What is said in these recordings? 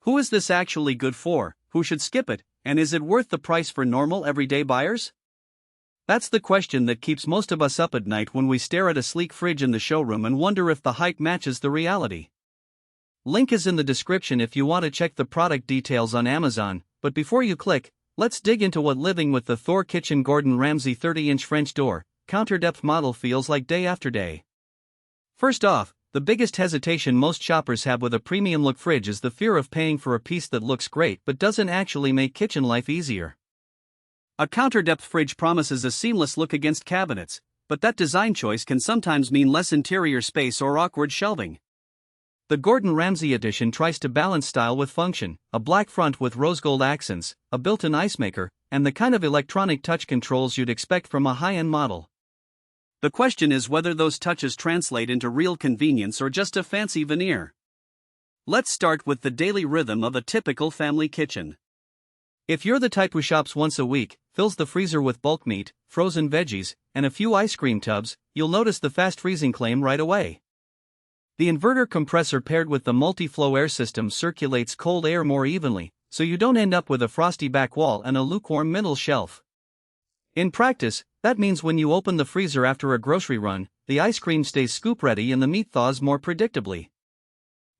Who is this actually good for, who should skip it, and is it worth the price for normal everyday buyers? That's the question that keeps most of us up at night when we stare at a sleek fridge in the showroom and wonder if the hype matches the reality. Link is in the description if you want to check the product details on Amazon, but before you click, let's dig into what living with the Thor kitchen Gordon Ramsay 30-inch French door, counter-depth model feels like day after day. First off, the biggest hesitation most shoppers have with a premium-look fridge is the fear of paying for a piece that looks great but doesn't actually make kitchen life easier. A counter-depth fridge promises a seamless look against cabinets, but that design choice can sometimes mean less interior space or awkward shelving. The Gordon Ramsay edition tries to balance style with function, a black front with rose gold accents, a built-in ice maker, and the kind of electronic touch controls you'd expect from a high-end model. The question is whether those touches translate into real convenience or just a fancy veneer. Let's start with the daily rhythm of a typical family kitchen. If you're the type who shops once a week, fills the freezer with bulk meat, frozen veggies, and a few ice cream tubs, you'll notice the fast freezing claim right away. The inverter compressor paired with the multi-flow air system circulates cold air more evenly, so you don't end up with a frosty back wall and a lukewarm middle shelf. In practice, that means when you open the freezer after a grocery run, the ice cream stays scoop ready and the meat thaws more predictably.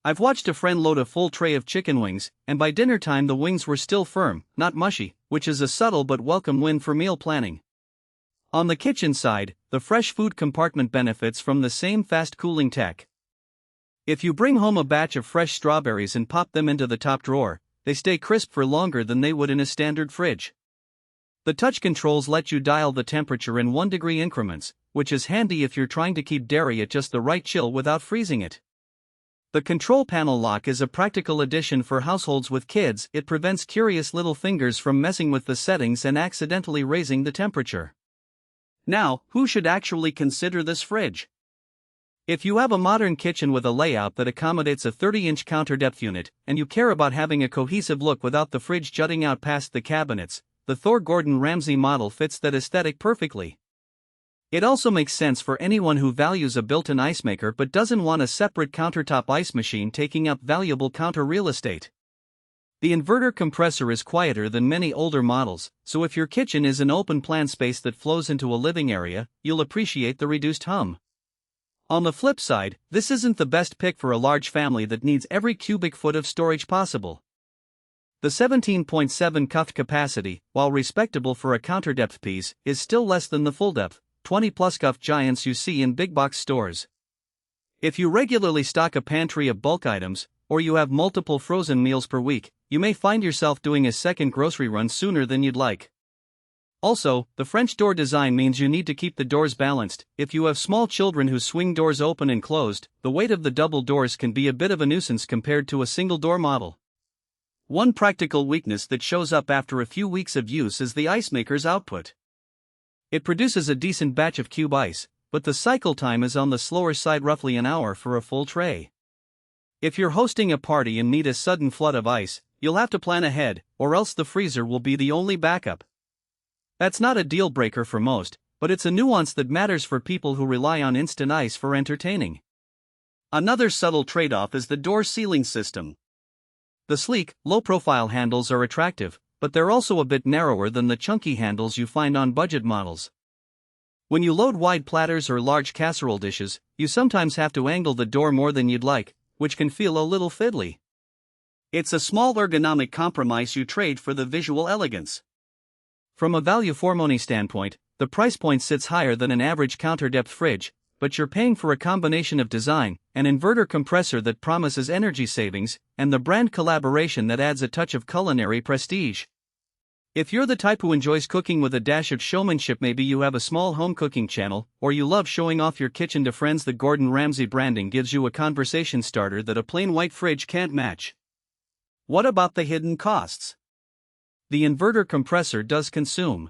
I've watched a friend load a full tray of chicken wings, and by dinner time the wings were still firm, not mushy, which is a subtle but welcome win for meal planning. On the kitchen side, the fresh food compartment benefits from the same fast cooling tech. If you bring home a batch of fresh strawberries and pop them into the top drawer, they stay crisp for longer than they would in a standard fridge. The touch controls let you dial the temperature in 1-degree increments, which is handy if you're trying to keep dairy at just the right chill without freezing it. The control panel lock is a practical addition for households with kids. It prevents curious little fingers from messing with the settings and accidentally raising the temperature. Now, who should actually consider this fridge? If you have a modern kitchen with a layout that accommodates a 30-inch counter-depth unit, and you care about having a cohesive look without the fridge jutting out past the cabinets, the Thor Gordon Ramsay model fits that aesthetic perfectly. It also makes sense for anyone who values a built-in ice maker but doesn't want a separate countertop ice machine taking up valuable counter real estate. The inverter compressor is quieter than many older models, so if your kitchen is an open-plan space that flows into a living area, you'll appreciate the reduced hum. On the flip side, this isn't the best pick for a large family that needs every cubic foot of storage possible. The 17.7 cuff capacity, while respectable for a counter-depth piece, is still less than the full-depth, 20-plus cuff giants you see in big-box stores. If you regularly stock a pantry of bulk items, or you have multiple frozen meals per week, you may find yourself doing a second grocery run sooner than you'd like. Also, the French door design means you need to keep the doors balanced. If you have small children who swing doors open and closed, the weight of the double doors can be a bit of a nuisance compared to a single door model. One practical weakness that shows up after a few weeks of use is the ice maker's output. It produces a decent batch of cube ice, but the cycle time is on the slower side, roughly an hour for a full tray. If you're hosting a party and need a sudden flood of ice, you'll have to plan ahead, or else the freezer will be the only backup. That's not a deal breaker for most, but it's a nuance that matters for people who rely on instant ice for entertaining. Another subtle trade-off is the door sealing system. The sleek, low-profile handles are attractive, but they're also a bit narrower than the chunky handles you find on budget models. When you load wide platters or large casserole dishes, you sometimes have to angle the door more than you'd like, which can feel a little fiddly. It's a small ergonomic compromise you trade for the visual elegance. From a value for money standpoint, the price point sits higher than an average counter-depth fridge, but you're paying for a combination of design, an inverter compressor that promises energy savings, and the brand collaboration that adds a touch of culinary prestige. If you're the type who enjoys cooking with a dash of showmanship, maybe you have a small home cooking channel, or you love showing off your kitchen to friends, the Gordon Ramsay branding gives you a conversation starter that a plain white fridge can't match. What about the hidden costs? The inverter compressor does consume